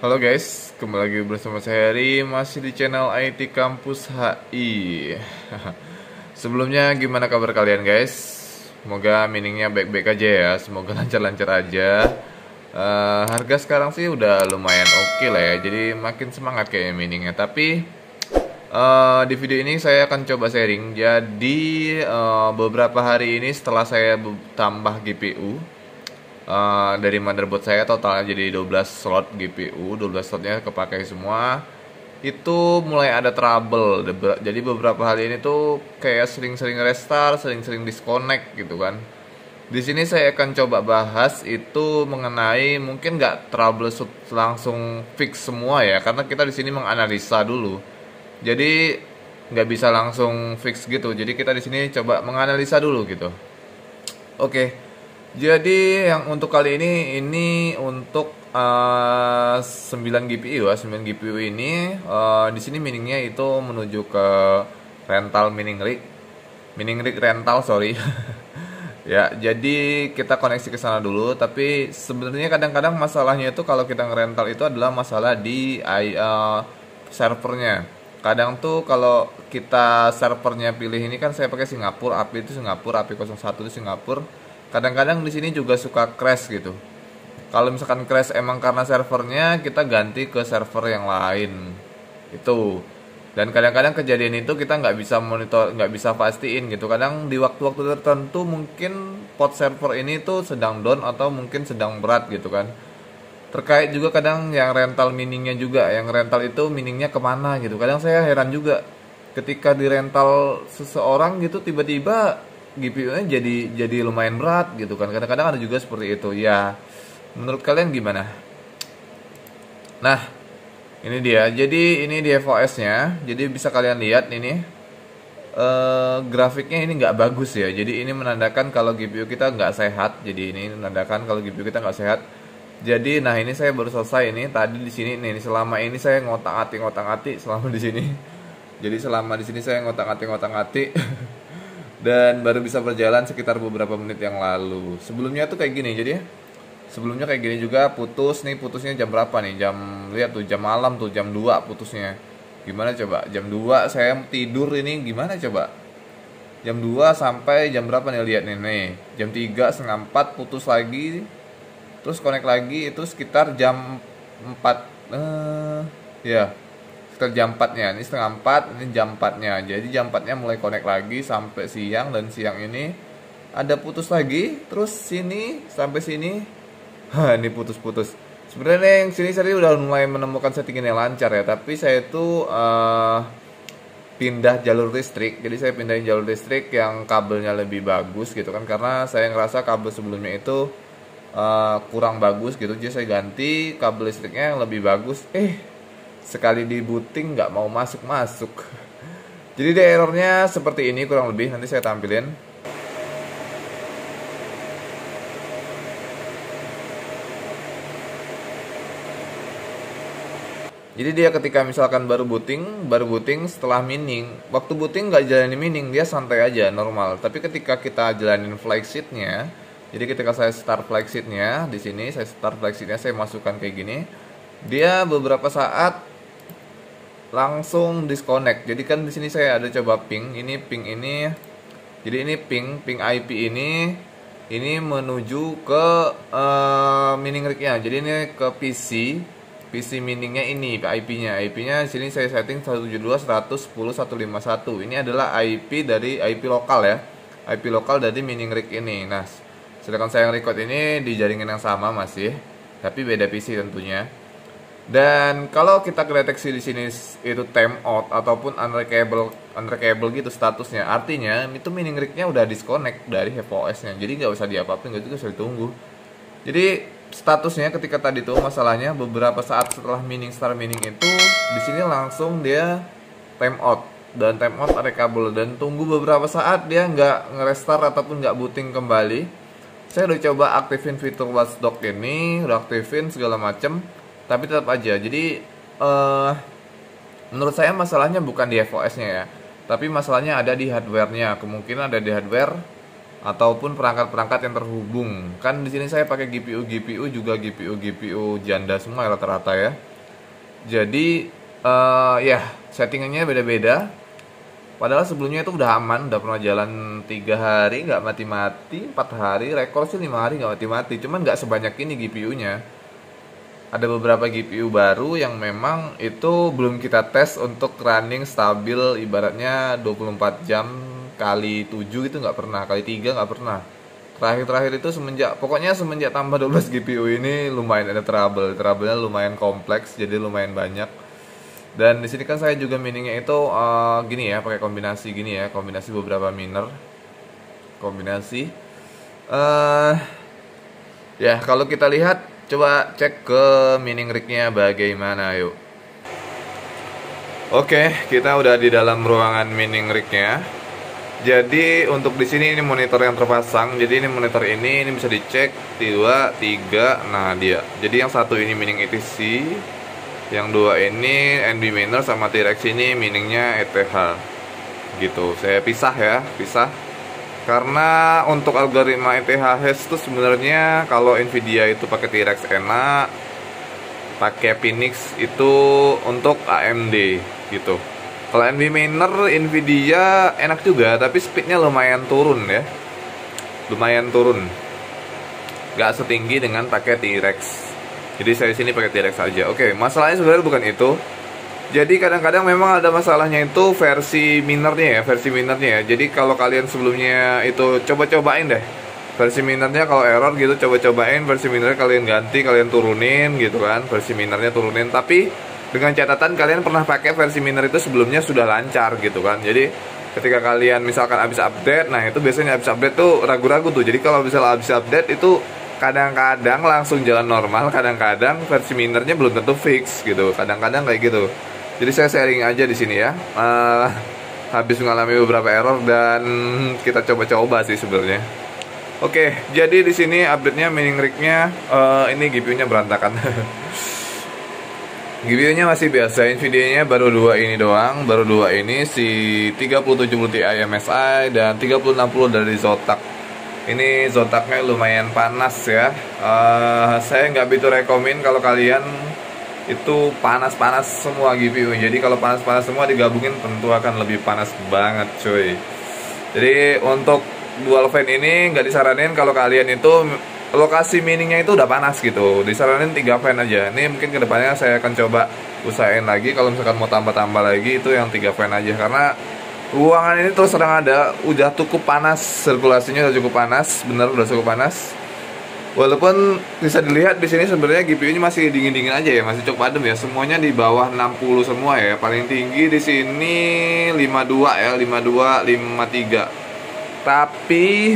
Halo guys, kembali lagi bersama saya Heri, masih di channel IT Kampus HI. Sebelumnya gimana kabar kalian guys? Semoga miningnya baik-baik aja ya, semoga lancar-lancar aja. Harga sekarang sih udah lumayan oke lah ya, jadi makin semangat kayaknya miningnya. Tapi di video ini saya akan coba sharing. Jadi beberapa hari ini setelah saya tambah GPU, dari motherboard saya totalnya jadi 12 slot GPU, 12 slotnya kepakai semua. Itu mulai ada trouble. Jadi beberapa hari ini tuh kayak sering-sering restart, sering-sering disconnect gitu kan. Di sini saya akan coba bahas itu mengenai mungkin nggak trouble langsung fix semua ya, karena kita di sini menganalisa dulu. Jadi nggak bisa langsung fix gitu. Jadi kita di sini coba menganalisa dulu gitu. Oke, jadi yang untuk kali ini untuk 9 GPU ya, 9 GPU ini di sini miningnya itu menuju ke rental mining rig rental sorry. Ya, jadi kita koneksi ke sana dulu. Tapi sebenarnya kadang-kadang masalahnya itu kalau kita ngerental itu adalah masalah di servernya. Kadang tuh kalau kita servernya pilih ini kan saya pakai Singapura, API itu Singapura, API 01 itu Singapura. Kadang-kadang di sini juga suka crash gitu. Kalau misalkan crash emang karena servernya, kita ganti ke server yang lain. Itu. Dan kadang-kadang kejadian itu kita nggak bisa monitor, nggak bisa pastiin gitu. Kadang di waktu-waktu tertentu mungkin port server ini tuh sedang down atau mungkin sedang berat gitu kan. Terkait juga kadang yang rental miningnya juga, yang rental itu miningnya kemana gitu. Kadang saya heran juga ketika di rental seseorang gitu tiba-tiba GPU-nya jadi lumayan berat gitu kan. Kadang-kadang ada juga seperti itu. Ya, menurut kalian gimana? Nah, ini dia. Jadi ini di FOS-nya. Jadi bisa kalian lihat ini grafiknya ini nggak bagus ya. Jadi ini menandakan kalau GPU kita nggak sehat. Jadi ini menandakan kalau GPU kita nggak sehat. Jadi nah ini saya baru selesai ini tadi di sini nih selama ini saya ngotak-atik selama di sini. Jadi selama di sini saya ngotak-atik dan baru bisa berjalan sekitar beberapa menit yang lalu. Sebelumnya tuh kayak gini jadi sebelumnya kayak gini juga putusnya jam berapa nih? Lihat tuh jam malam tuh jam 2 putusnya. Gimana coba? Jam 2 saya tidur ini gimana coba? Jam 2 sampai jam berapa nih lihat nih. Jam 3 setengah 4 putus lagi. Terus connect lagi itu sekitar jam 4 ya. Sekitar jam 4-nya. Ini setengah 4, ini jam 4-nya. Jadi jam 4-nya mulai connect lagi sampai siang dan siang ini ada putus lagi, terus sini sampai sini. Ini putus-putus. Sebenarnya yang sini saya udah mulai menemukan settingan yang lancar ya, tapi saya itu pindah jalur listrik. Jadi saya pindahin jalur listrik yang kabelnya lebih bagus gitu kan, karena saya ngerasa kabel sebelumnya itu kurang bagus gitu. Jadi saya ganti kabel listriknya yang lebih bagus. Sekali di booting nggak mau masuk-masuk. Jadi dia errornya seperti ini kurang lebih. Nanti saya tampilin. Jadi dia ketika misalkan baru booting setelah mining, waktu booting nggak jalanin mining, dia santai aja normal. Tapi ketika kita jalanin flagshipnya, jadi ketika saya start flagshipnya di sini, saya start flagshipnya saya masukkan kayak gini, dia beberapa saat langsung disconnect. Jadi kan di sini saya ada coba ping ini. Jadi ini ping IP ini menuju ke mining rig-nya. Jadi ini ke PC miningnya ini IP-nya. IP-nya sini saya setting 172.110.151. Ini adalah IP dari IP lokal ya. IP lokal dari mining rig ini. Nah, sedangkan saya record ini di jaringan yang sama masih, tapi beda PC tentunya. Dan kalau kita kedeteksi di sini itu timeout ataupun unreachable gitu statusnya, artinya itu mining rig-nya udah disconnect dari HFOS-nya. Jadi nggak usah diapa-apain, nggak juga usah ditunggu. Jadi statusnya ketika tadi tuh masalahnya beberapa saat setelah start mining itu di sini langsung dia timeout dan timeout unreachable dan tunggu beberapa saat dia nggak ngerestart ataupun nggak booting kembali. Saya udah coba aktifin fitur watchdog ini, udah aktifin segala macem, tapi tetap aja. Jadi menurut saya masalahnya bukan di FOS-nya ya, tapi masalahnya ada di hardware-nya. Kemungkinan ada di hardware ataupun perangkat-perangkat yang terhubung. Kan di sini saya pakai GPU juga GPU janda semua ya rata-rata ya. Jadi ya settingannya beda-beda. Padahal sebelumnya itu udah aman, udah pernah jalan 3 hari nggak mati-mati, 4 hari, rekor sih 5 hari nggak mati-mati. Cuman nggak sebanyak ini GPU-nya. Ada beberapa GPU baru yang memang itu belum kita tes untuk running stabil, ibaratnya 24 jam kali 7 itu nggak pernah, kali 3 nggak pernah. Terakhir-terakhir itu pokoknya semenjak tambah 12 GPU ini lumayan ada trouble-nya lumayan kompleks, jadi lumayan banyak. Dan di sini kan saya juga miningnya itu gini ya, pakai kombinasi gini ya, kombinasi beberapa miner, kombinasi. eh Ya, kalau kita lihat, coba cek ke mining rignya bagaimana, yuk. Oke, kita udah di dalam ruangan mining rignya. Jadi untuk di sini ini monitor yang terpasang. Jadi ini monitor ini bisa dicek 2, 3. Nah, dia. Jadi yang satu ini mining ETC, yang dua ini NB miner, sama T-Rex ini miningnya ETH. Gitu. Saya pisah ya, pisah. Karena untuk algoritma ETH hash itu sebenarnya kalau Nvidia itu pakai T-Rex enak, pakai Phoenix itu untuk AMD gitu. Kalau NB miner Nvidia enak juga, tapi speednya lumayan turun ya, lumayan turun, nggak setinggi dengan pakai T-Rex. Jadi saya sini pakai T-Rex aja. Oke, masalahnya sebenarnya bukan itu. Jadi kadang-kadang memang ada masalahnya itu versi minernya ya. Jadi kalau kalian sebelumnya itu coba-cobain deh versi minernya, kalau error gitu coba-cobain versi minernya, kalian ganti, kalian turunin gitu kan, versi minernya turunin. Tapi dengan catatan kalian pernah pakai versi miner itu sebelumnya sudah lancar gitu kan. Jadi ketika kalian misalkan habis update, nah itu biasanya habis update tuh ragu-ragu tuh. Jadi kalau misalnya habis update itu kadang-kadang langsung jalan normal, kadang-kadang versi minernya belum tentu fix gitu. Kadang-kadang kayak gitu. Jadi saya sharing aja di sini ya. Habis mengalami beberapa error dan kita coba-coba sih sebenarnya. Oke, jadi di sini update-nya mining rig-nya ini GPU-nya berantakan. GPU-nya masih biasa, Nvidia-nya baru dua ini doang, baru dua ini, si 3070 Ti MSI dan 3060 dari Zotac. Ini Zotacnya lumayan panas ya. Saya nggak begitu rekomen kalau kalian itu panas-panas semua GPU. Jadi kalau panas-panas semua digabungin tentu akan lebih panas banget cuy. Jadi untuk dual fan ini nggak disaranin kalau kalian itu lokasi miningnya itu udah panas gitu. Disaranin 3 fan aja. Ini mungkin kedepannya saya akan coba usahain lagi. Kalau misalkan mau tambah-tambah lagi itu yang 3 fan aja. Karena ruangan ini terus terang ada udah cukup panas, sirkulasinya udah cukup panas, bener udah cukup panas. Walaupun bisa dilihat di sini sebenarnya GPU-nya masih dingin-dingin aja ya, masih cukup adem ya. Semuanya di bawah 60 semua ya. Paling tinggi di sini 52 ya, 52, 53. Tapi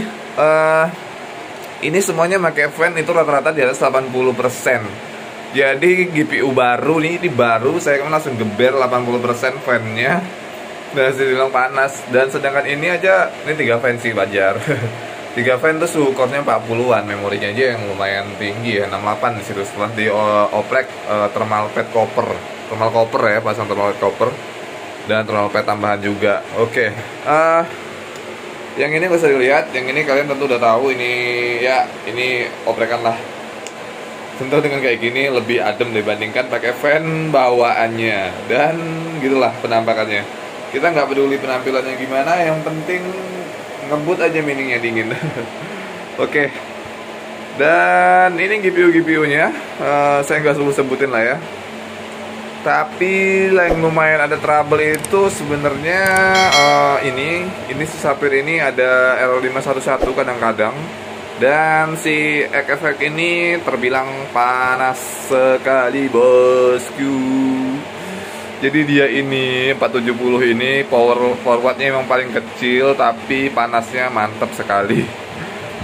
ini semuanya pakai fan itu rata-rata di atas 80%. Jadi GPU baru nih, ini baru saya kan langsung geber 80% fan-nya. Dan masih bilang panas. Dan sedangkan ini aja, ini 3 fan sih wajar. 3 fan tuh suhu core-nya 40-an, memorinya aja yang lumayan tinggi ya, 68 di situ. Setelah di oprek thermal pad copper. Thermal copper ya, pasang thermal pad copper. Dan thermal pad tambahan juga. Oke. Yang ini bisa dilihat, yang ini kalian tentu udah tahu, ini ya, ini oprekan lah. Tentu dengan kayak gini lebih adem dibandingkan pakai fan bawaannya. Dan gitulah penampakannya. Kita nggak peduli penampilannya gimana, yang penting ngebut aja miningnya dingin. Oke. Dan ini GPU-nya saya nggak sebutin lah ya. Tapi yang lumayan ada trouble itu sebenarnya ini si Sapphire ini ada error 511 kadang-kadang. Dan si efek ini terbilang panas sekali bosku. Jadi dia ini 470 ini power forwardnya memang paling kecil, tapi panasnya mantap sekali.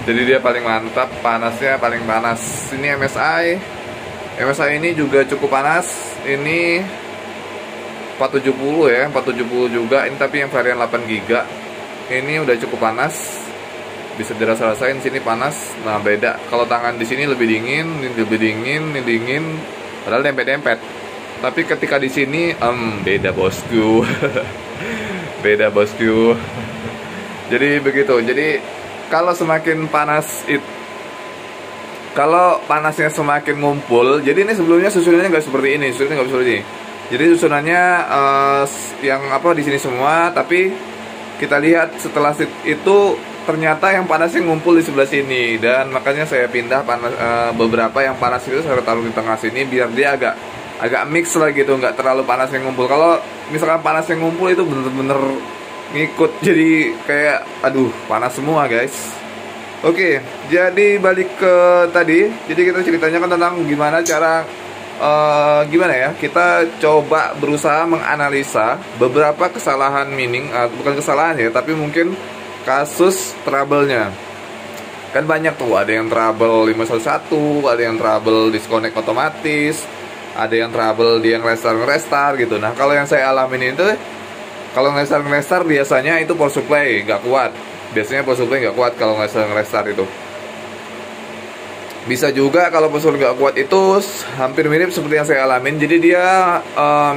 Jadi dia paling mantap, panasnya paling panas. Ini MSI ini juga cukup panas. Ini 470 ya, 470 juga. Ini tapi yang varian 8GB. Ini udah cukup panas. Bisa dirasa-rasain sini panas. Nah, beda. Kalau tangan di sini lebih dingin, ini lebih dingin, ini dingin. Padahal dempet-dempet. Tapi ketika di sini beda bosku. Beda bosku. Jadi begitu. Jadi kalau semakin panas kalau panasnya semakin ngumpul, jadi ini sebelumnya susunannya nggak seperti ini, susunannya nggak seperti ini. Jadi susunannya yang apa di sini semua, tapi kita lihat setelah itu ternyata yang panasnya ngumpul di sebelah sini, dan makanya saya pindah beberapa yang panas itu saya taruh di tengah sini biar dia agak mix lah gitu, nggak terlalu panas yang ngumpul. Kalau misalkan panas yang ngumpul itu bener-bener ngikut, jadi kayak aduh panas semua guys. Oke, jadi balik ke tadi. Jadi kita ceritanya kan tentang gimana cara gimana ya? Kita coba berusaha menganalisa beberapa kesalahan mining, bukan kesalahan ya, tapi mungkin kasus trouble-nya. Kan banyak tuh, ada yang trouble 511, ada yang trouble disconnect otomatis, ada yang trouble dia nge-restart gitu. Nah, kalau yang saya alamin itu, kalau nge-restart biasanya itu power supply nggak kuat. Biasanya power supply nggak kuat kalau nge-restart itu. Bisa juga kalau power supply nggak kuat itu hampir mirip seperti yang saya alamin. Jadi dia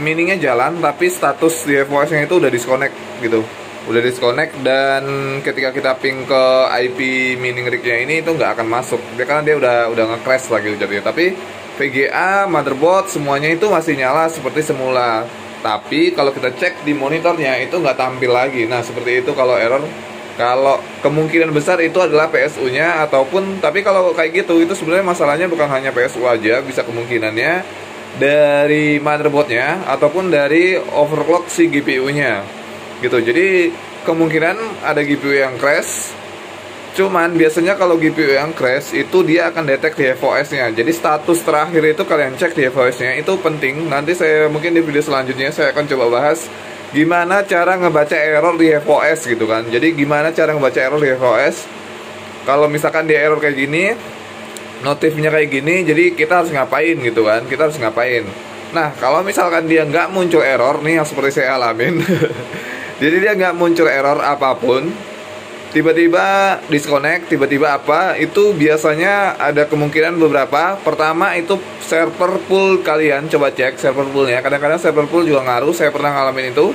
miningnya jalan, tapi status di FOS-nya itu udah disconnect gitu. Udah disconnect, dan ketika kita ping ke IP mining rig-nya ini itu nggak akan masuk. Karena dia udah nge-crash lagi jadinya. Tapi VGA, motherboard, semuanya itu masih nyala seperti semula. Tapi kalau kita cek di monitornya itu nggak tampil lagi. Nah, seperti itu kalau error. Kalau kemungkinan besar itu adalah PSU-nya, ataupun tapi kalau kayak gitu itu sebenarnya masalahnya bukan hanya PSU aja, bisa kemungkinannya dari motherboardnya ataupun dari overclock si GPU-nya gitu. Jadi kemungkinan ada GPU yang crash. Cuman biasanya kalau GPU yang crash itu dia akan detect di FOS-nya. Jadi status terakhir itu kalian cek di FOS-nya, itu penting. Nanti saya mungkin di video selanjutnya saya akan coba bahas gimana cara ngebaca error di FOS gitu kan. Jadi gimana cara ngebaca error di FOS. Kalau misalkan dia error kayak gini, notifnya kayak gini, jadi kita harus ngapain gitu kan. Kita harus ngapain. Nah, kalau misalkan dia nggak muncul error nih yang seperti saya alamin. Jadi dia nggak muncul error apapun, tiba-tiba disconnect, tiba-tiba apa, itu biasanya ada kemungkinan beberapa. Pertama itu server pool, kalian coba cek server poolnya. Kadang-kadang server pool juga ngaruh, saya pernah ngalamin itu.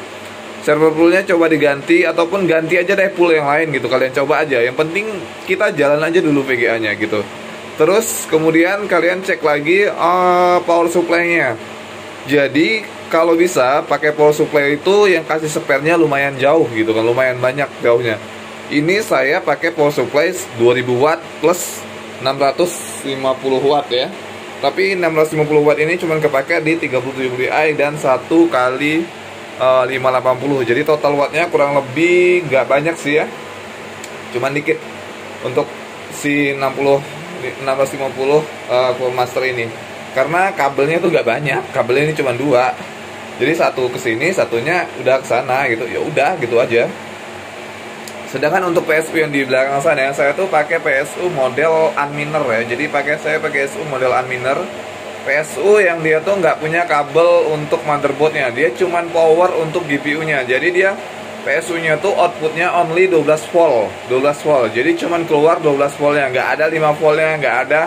Server poolnya coba diganti, ataupun ganti aja deh pool yang lain gitu. Kalian coba aja, yang penting kita jalan aja dulu VGA-nya gitu. Terus kemudian kalian cek lagi power supply-nya. Jadi kalau bisa pakai power supply itu yang kasih spare-nya lumayan jauh gitu kan, lumayan banyak jauhnya. Ini saya pakai power supply 2000 watt plus 650 watt ya. Tapi 650 watt ini cuma kepake di 37 Ti dan 1 kali 580. Jadi total wattnya kurang lebih nggak banyak sih ya, cuman dikit untuk si 650 master ini. Karena kabelnya tuh nggak banyak, kabelnya ini cuma 2. Jadi satu ke sini, satunya udah ke sana gitu. Ya udah gitu aja. Sedangkan untuk PSU yang di belakang sana, saya tuh pakai PSU model unminer ya. Jadi saya pakai PSU model unminer. PSU yang dia tuh nggak punya kabel untuk motherboardnya, dia cuman power untuk GPU-nya. Jadi dia PSU-nya tuh outputnya only 12 volt, 12 volt. Jadi cuman keluar 12 voltnya, nggak ada 5 voltnya, nggak ada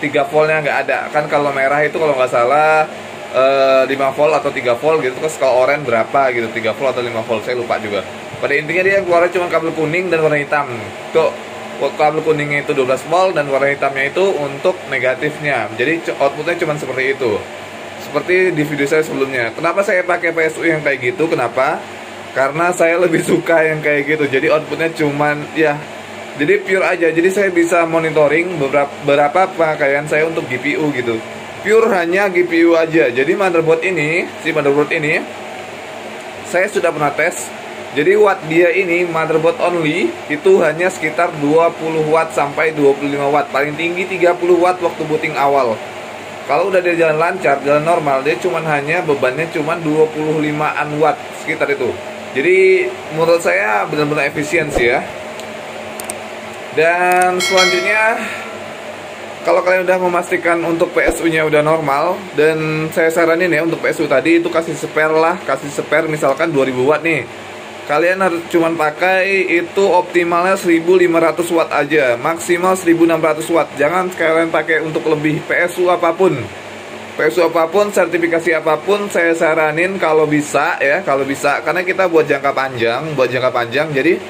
3 voltnya, nggak ada. Kan kalau merah itu kalau nggak salah 5 volt atau 3 volt gitu. Terus kalau oranye berapa gitu, 3 volt atau 5 volt, saya lupa juga. Pada intinya dia keluar cuma kabel kuning dan warna hitam. Tuh, kabel kuningnya itu 12 volt dan warna hitamnya itu untuk negatifnya. Jadi outputnya cuma seperti itu. Seperti di video saya sebelumnya. Kenapa saya pakai PSU yang kayak gitu? Kenapa? Karena saya lebih suka yang kayak gitu. Jadi outputnya cuman ya, jadi pure aja. Jadi saya bisa monitoring berapa pakaian saya untuk GPU gitu. Pure hanya GPU aja. Jadi motherboard ini, saya sudah pernah tes. Jadi watt dia ini motherboard only itu hanya sekitar 20 watt sampai 25 watt. Paling tinggi 30 watt waktu booting awal. Kalau udah dia jalan lancar, jalan normal, dia cuman hanya bebannya cuman 25-an watt sekitar itu. Jadi menurut saya benar-benar efisiensi ya. Dan selanjutnya, kalau kalian udah memastikan untuk PSU-nya udah normal, dan saya saranin ya untuk PSU tadi itu kasih spare lah, kasih spare misalkan 2000 watt nih. Kalian harus cuman pakai itu optimalnya 1500 watt aja, maksimal 1600 watt. Jangan kalian pakai untuk lebih. PSU apapun, sertifikasi apapun, saya saranin kalau bisa ya, kalau bisa, karena kita buat jangka panjang, jadi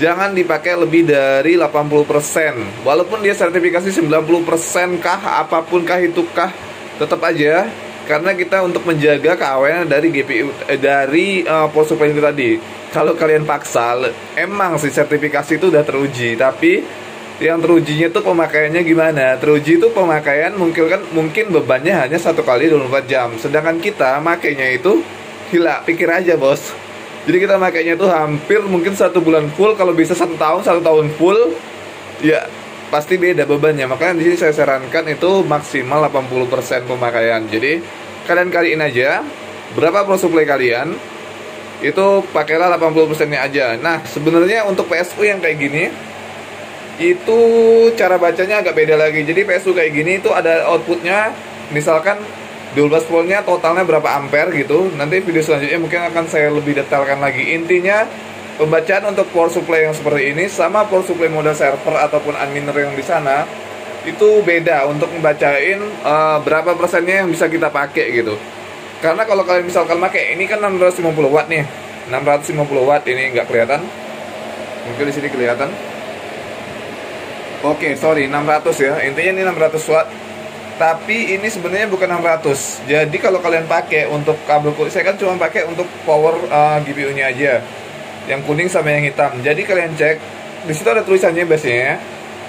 jangan dipakai lebih dari 80%. Walaupun dia sertifikasi 90% kah, apapun kah itu kah, tetap aja karena kita untuk menjaga keawenan dari GPU dari power supply itu tadi. Kalau kalian paksa, emang sih sertifikasi itu udah teruji, tapi yang terujinya tuh pemakaiannya gimana? Teruji itu pemakaian mungkin bebannya hanya 1 kali 24 jam. Sedangkan kita makainya itu gila, pikir aja bos. Jadi kita makainya tuh hampir mungkin 1 bulan full, kalau bisa 1 tahun full, ya pasti beda bebannya. Makanya di sini saya sarankan itu maksimal 80% pemakaian. Jadi kalian kaliin aja berapa power supply kalian, itu pakailah 80%-nya aja. Nah, sebenarnya untuk PSU yang kayak gini itu cara bacanya agak beda lagi. Jadi PSU kayak gini itu ada outputnya, misalkan 12 voltnya totalnya berapa ampere gitu. Nanti video selanjutnya mungkin akan saya lebih detailkan lagi. Intinya pembacaan untuk power supply yang seperti ini sama power supply mode server ataupun unminer yang di sana itu beda untuk membacain berapa persennya yang bisa kita pakai gitu. Karena kalau kalian misalkan pakai ini kan 650 watt nih, 650 watt ini nggak kelihatan, mungkin di sini kelihatan. Oke, sorry, 600 ya. Intinya ini 600 watt. Tapi ini sebenarnya bukan 600. Jadi kalau kalian pakai untuk kabel kuning, saya kan cuma pakai untuk power GPU-nya aja. Yang kuning sama yang hitam. Jadi kalian cek, di situ ada tulisannya biasanya.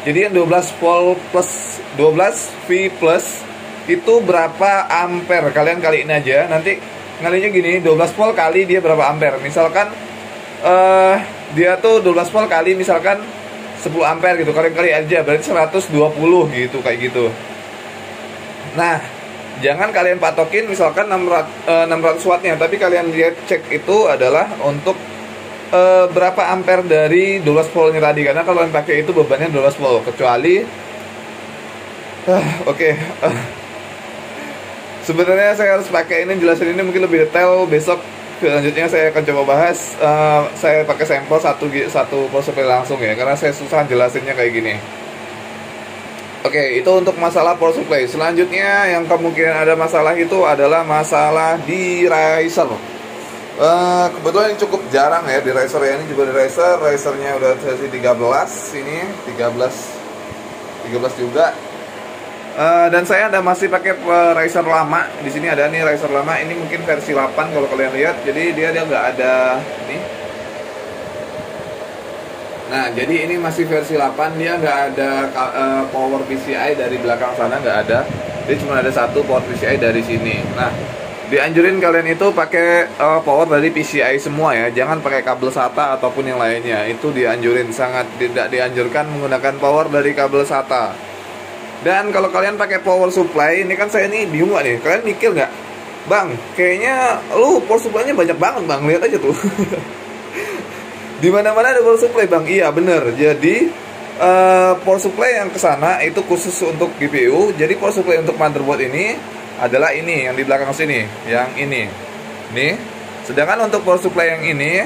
Jadi yang 12 volt plus 12 V plus itu berapa ampere? Kalian kaliin aja. Nanti ngalinya gini, 12 volt kali dia berapa ampere? Misalkan dia tuh 12 volt kali misalkan 10 ampere gitu, kalian kali aja berarti 120 gitu, kayak gitu. Nah, jangan kalian patokin misalkan 600 wattnya, tapi kalian lihat cek itu adalah untuk berapa ampere dari 12 voltnya tadi, karena kalau kalian pakai itu bebannya 12 volt, kecuali sebenarnya saya harus pakai ini, jelasin ini mungkin lebih detail besok. Selanjutnya saya akan coba bahas, saya pakai sampel satu power supply langsung ya, karena saya susah jelasinnya kayak gini. Oke, itu untuk masalah power supply. Selanjutnya yang kemungkinan ada masalah itu adalah masalah di riser. Kebetulan ini cukup jarang ya di riser ya, ini juga di risernya udah versi 13, ini 13 juga. Dan saya masih pakai riser lama. Di sini ada nih riser lama. Ini mungkin versi 8 kalau kalian lihat. Jadi dia nggak ada ini. Nah, jadi ini masih versi 8. Dia nggak ada power PCI dari belakang sana, nggak ada. Dia cuma ada satu power PCI dari sini. Nah, dianjurin kalian itu pakai power dari PCI semua ya. Jangan pakai kabel SATA ataupun yang lainnya. Itu dianjurin, sangat tidak dianjurkan menggunakan power dari kabel SATA. Dan kalau kalian pakai power supply, ini kan saya nih bingung gak nih, kalian mikir nggak, bang, kayaknya lu power supply-nya banyak banget bang, lihat aja tuh. Di mana-mana ada power supply bang, iya bener. Jadi power supply yang kesana itu khusus untuk GPU. Jadi power supply untuk motherboard ini adalah ini yang di belakang sini, yang ini, nih. Sedangkan untuk power supply yang ini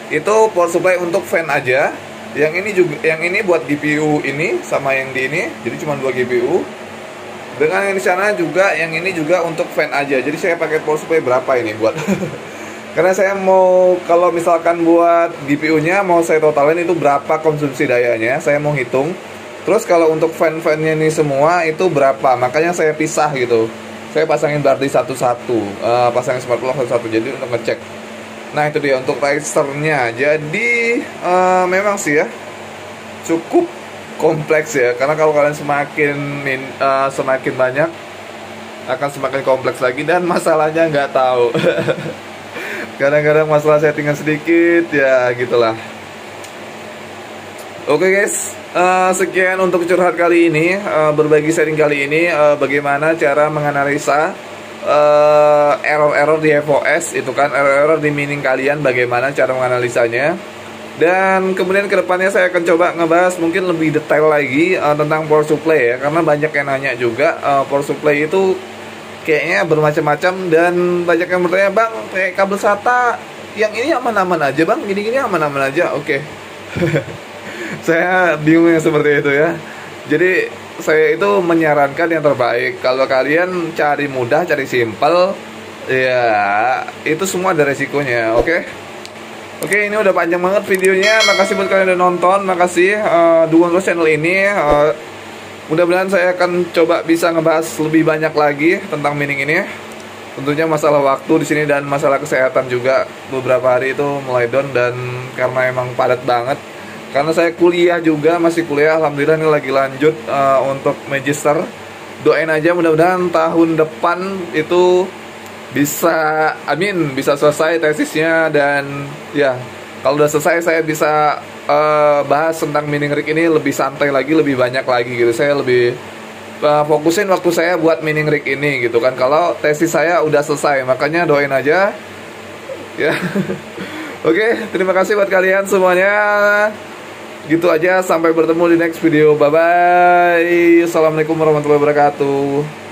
itu power supply untuk fan aja. Yang ini juga, yang ini buat GPU ini sama yang di ini, jadi cuma 2 GPU. Dengan yang di sana juga, yang ini juga untuk fan aja. Jadi saya pakai power supply berapa ini buat? Karena saya mau, kalau misalkan buat GPU-nya mau saya totalin itu berapa konsumsi dayanya, saya mau hitung. Terus kalau untuk fan-fannya ini semua itu berapa? Makanya saya pisah gitu. Saya pasangin berarti satu-satu, pasangin smart lock satu-satu. Jadi untuk ngecek. Nah itu dia untuk risernya. Jadi memang sih ya cukup kompleks ya. Karena kalau kalian semakin banyak akan semakin kompleks lagi. Dan masalahnya nggak tahu. Kadang-kadang masalah settingan sedikit ya gitulah. Oke guys, sekian untuk curhat kali ini, berbagi sharing kali ini, bagaimana cara menganalisa error-error di FOS itu kan, error-error di mining kalian, bagaimana cara menganalisanya. Dan kemudian kedepannya saya akan coba ngebahas mungkin lebih detail lagi tentang power supply ya, karena banyak yang nanya juga power supply itu kayaknya bermacam-macam, dan banyak yang bertanya, bang pakai kabel SATA yang ini aman-aman aja bang, gini-gini aman-aman aja. Oke. Saya bingung yang seperti itu ya. Jadi saya itu menyarankan yang terbaik. Kalau kalian cari mudah, cari simpel, ya itu semua ada resikonya. Oke. Oke, ini udah panjang banget videonya. Makasih buat kalian udah nonton. Makasih, dukung terus channel ini. Mudah-mudahan saya akan coba bisa ngebahas lebih banyak lagi tentang mining ini. Tentunya masalah waktu di sini dan masalah kesehatan juga. Beberapa hari itu mulai down dan karena emang padat banget. Karena saya kuliah juga, masih kuliah. Alhamdulillah ini lagi lanjut untuk magister. Doain aja mudah-mudahan tahun depan itu bisa, amin, bisa selesai tesisnya. Dan ya, kalau udah selesai saya bisa bahas tentang mining rig ini lebih santai lagi, lebih banyak lagi gitu. Saya lebih fokusin waktu saya buat mining rig ini gitu kan. Kalau tesis saya udah selesai, makanya doain aja ya. Oke, terima kasih buat kalian semuanya. Gitu aja, sampai bertemu di next video. Bye bye. Assalamualaikum warahmatullahi wabarakatuh.